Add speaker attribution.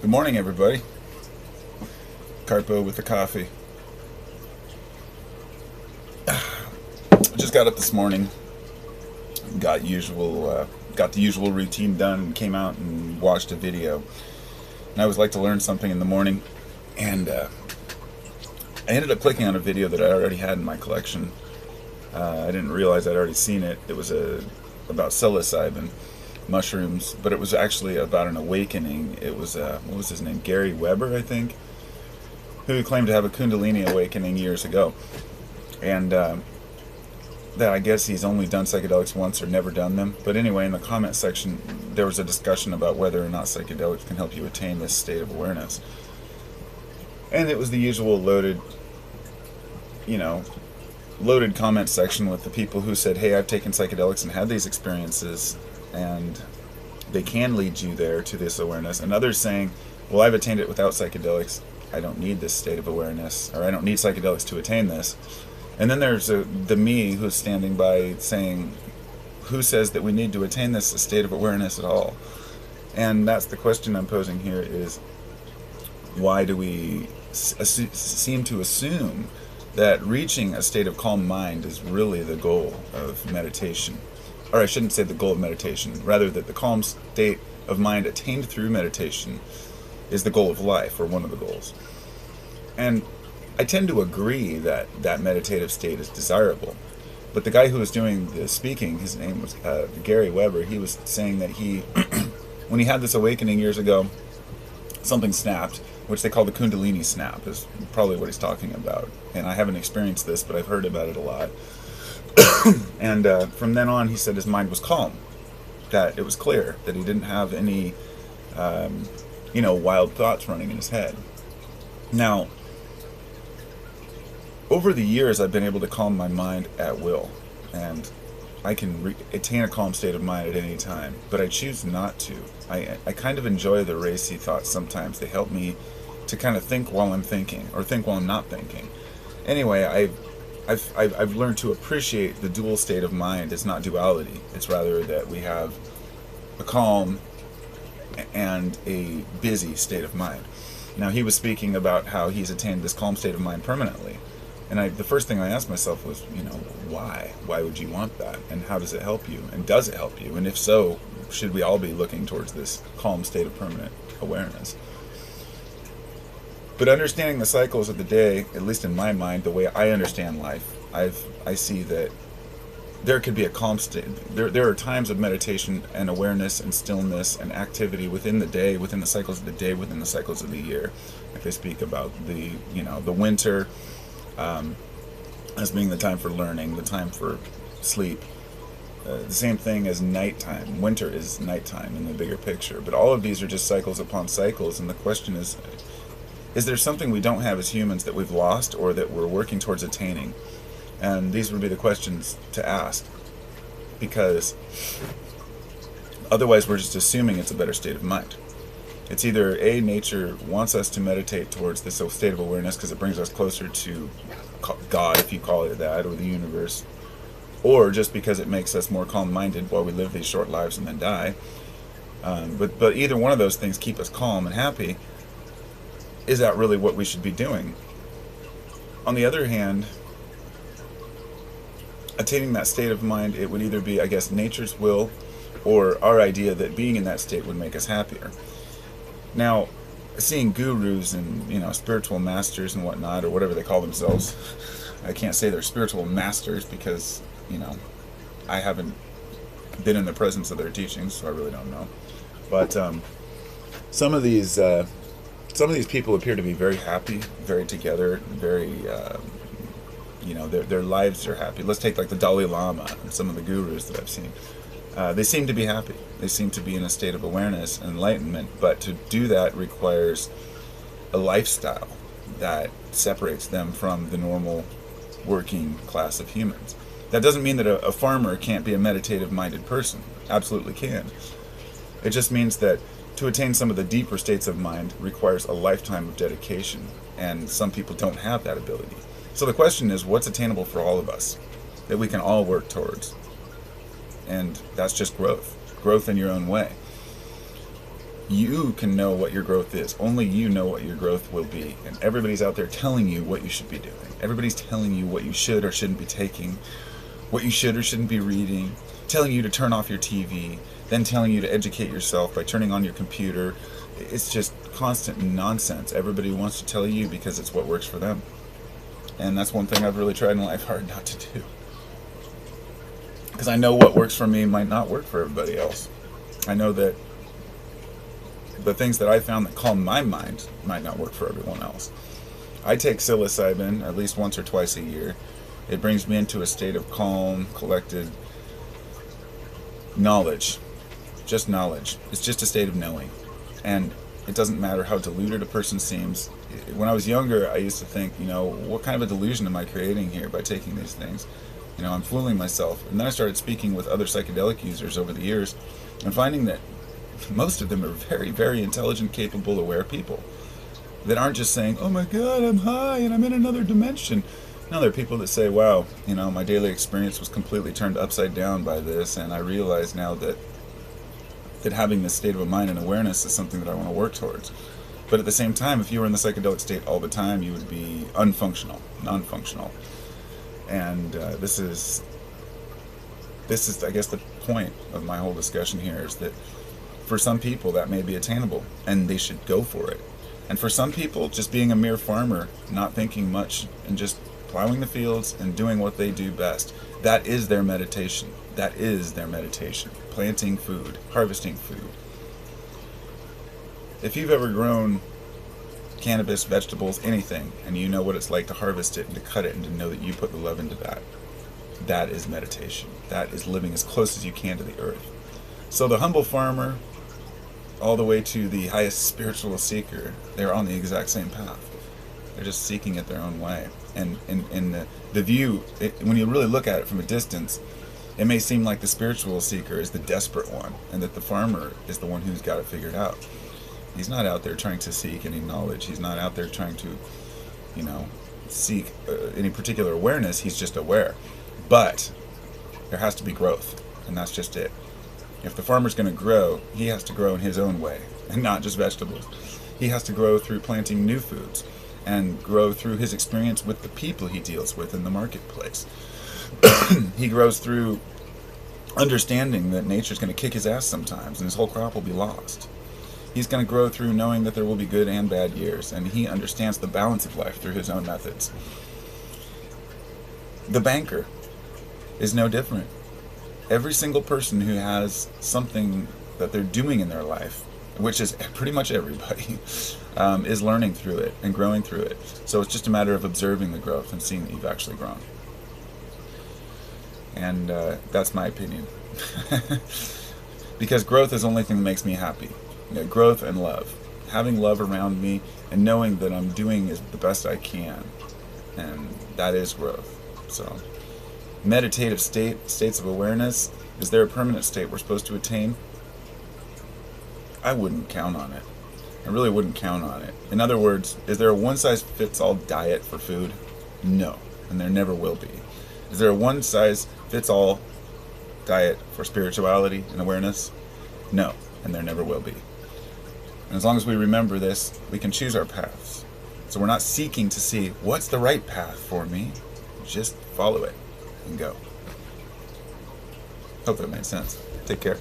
Speaker 1: Good morning, everybody. Carpo with the coffee. Just got up this morning. Got the usual routine done. And came out and watched a video. And I always like to learn something in the morning. And I ended up clicking on a video that I already had in my collection. I didn't realize I'd already seen it. It was about psilocybin mushrooms, but it was actually about an awakening. It was what was his name? Gary Weber, I think, who claimed to have a kundalini awakening years ago, and that I guess he's only done psychedelics once or never done them. But anyway, in the comment section, there was a discussion about whether or not psychedelics can help you attain this state of awareness, and it was the usual loaded comment section with the people who said, "Hey, I've taken psychedelics and had these experiences, and they can lead you there to this awareness," and others saying, "Well, I've attained it without psychedelics. I don't need this state of awareness, or I don't need psychedelics to attain this." And then there's the me who's standing by saying, "Who says that we need to attain this state of awareness at all?" And that's the question I'm posing here: is why do we seem to assume that reaching a state of calm mind is really the goal of meditation? Or I shouldn't say the goal of meditation, rather that the calm state of mind attained through meditation is the goal of life, or one of the goals. And I tend to agree that that meditative state is desirable. But the guy who was doing the speaking, his name was Gary Weber, he was saying that when he had this awakening years ago, something snapped, which they call the kundalini snap, is probably what he's talking about. And I haven't experienced this, but I've heard about it a lot. And from then on, he said his mind was calm, that it was clear, that he didn't have any, wild thoughts running in his head. Now, over the years, I've been able to calm my mind at will, and I can attain a calm state of mind at any time, but I choose not to. I kind of enjoy the racy thoughts sometimes. They help me to kind of think while I'm thinking, or think while I'm not thinking. Anyway, I've learned to appreciate the dual state of mind. It's not duality. It's rather that we have a calm and a busy state of mind. Now, he was speaking about how he's attained this calm state of mind permanently. And the first thing I asked myself was, why? Why would you want that? And how does it help you? And does it help you? And if so, should we all be looking towards this calm state of permanent awareness? But understanding the cycles of the day, at least in my mind, the way I understand life, I see that there could be a calm state. There are times of meditation and awareness and stillness and activity within the day, within the cycles of the day, within the cycles of the year. Like they speak about the winter as being the time for learning, the time for sleep. The same thing as nighttime. Winter is nighttime in the bigger picture. But all of these are just cycles upon cycles, and the question is there something we don't have as humans that we've lost or that we're working towards attaining? And these would be the questions to ask, because otherwise we're just assuming it's a better state of mind. It's either A, nature wants us to meditate towards this state of awareness because it brings us closer to God, if you call it that, or the universe, or just because it makes us more calm-minded while we live these short lives and then die. But either one of those things keep us calm and happy. Is that really what we should be doing? On the other hand, attaining that state of mind, it would either be, I guess, nature's will, or our idea that being in that state would make us happier. Now, seeing gurus and spiritual masters and whatnot, or whatever they call themselves, I can't say they're spiritual masters because I haven't been in the presence of their teachings, so I really don't know. But some of these people appear to be very happy, very together, very their lives are happy. Let's take like the Dalai Lama and some of the gurus that I've seen. They seem to be happy. They seem to be in a state of awareness and enlightenment, but to do that requires a lifestyle that separates them from the normal working class of humans. That doesn't mean that a farmer can't be a meditative-minded person. Absolutely can. It just means that to attain some of the deeper states of mind requires a lifetime of dedication, and some people don't have that ability. So the question is, what's attainable for all of us that we can all work towards? And that's just growth in your own way. You can know what your growth is. Only you know what your growth will be. And everybody's out there telling you what you should be doing. Everybody's telling you what you should or shouldn't be taking, what you should or shouldn't be reading, telling you to turn off your TV, then telling you to educate yourself by turning on your computer. It's just constant nonsense. Everybody wants to tell you because it's what works for them. And that's one thing I've really tried in life hard not to do. Because I know what works for me might not work for everybody else. I know that the things that I found that calm my mind might not work for everyone else. I take psilocybin at least once or twice a year. It brings me into a state of calm, collected knowledge. Just knowledge. It's just a state of knowing. And it doesn't matter how deluded a person seems. When I was younger, I used to think, what kind of a delusion am I creating here by taking these things? I'm fooling myself. And then I started speaking with other psychedelic users over the years and finding that most of them are very, very intelligent, capable, aware people that aren't just saying, oh my God, I'm high and I'm in another dimension. No, there are people that say, wow, my daily experience was completely turned upside down by this, and I realize now that having this state of mind and awareness is something that I want to work towards. But at the same time, if you were in the psychedelic state all the time, you would be unfunctional, non-functional. And this is, I guess, the point of my whole discussion here is that for some people that may be attainable, and they should go for it. And for some people, just being a mere farmer, not thinking much, and just plowing the fields and doing what they do best, that is their meditation. That is their meditation. Planting food, harvesting food. If you've ever grown cannabis, vegetables, anything, and you know what it's like to harvest it and to cut it and to know that you put the love into that, that is meditation. That is living as close as you can to the earth. So the humble farmer, all the way to the highest spiritual seeker, they're on the exact same path. They're just seeking it their own way. And the view, when you really look at it from a distance, it may seem like the spiritual seeker is the desperate one, and that the farmer is the one who's got it figured out. He's not out there trying to seek any knowledge. He's not out there trying to, seek any particular awareness. He's just aware. But there has to be growth, and that's just it. If the farmer's going to grow, he has to grow in his own way, and not just vegetables. He has to grow through planting new foods, and grow through his experience with the people he deals with in the marketplace. He grows through understanding that nature's going to kick his ass sometimes, and his whole crop will be lost. He's going to grow through knowing that there will be good and bad years, and he understands the balance of life through his own methods. The banker is no different. Every single person who has something that they're doing in their life, which is pretty much everybody, is learning through it and growing through it. So it's just a matter of observing the growth and seeing that you've actually grown. And that's my opinion. Because growth is the only thing that makes me happy. Growth and love. Having love around me and knowing that I'm doing the best I can. And that is growth. So, meditative states of awareness, is there a permanent state we're supposed to attain? I wouldn't count on it. I really wouldn't count on it. In other words, is there a one-size-fits-all diet for food? No, and there never will be. Is there a one-size-fits-all diet for spirituality and awareness? No, and there never will be. And as long as we remember this, we can choose our paths. So we're not seeking to see what's the right path for me. Just follow it and go. Hope that made sense. Take care.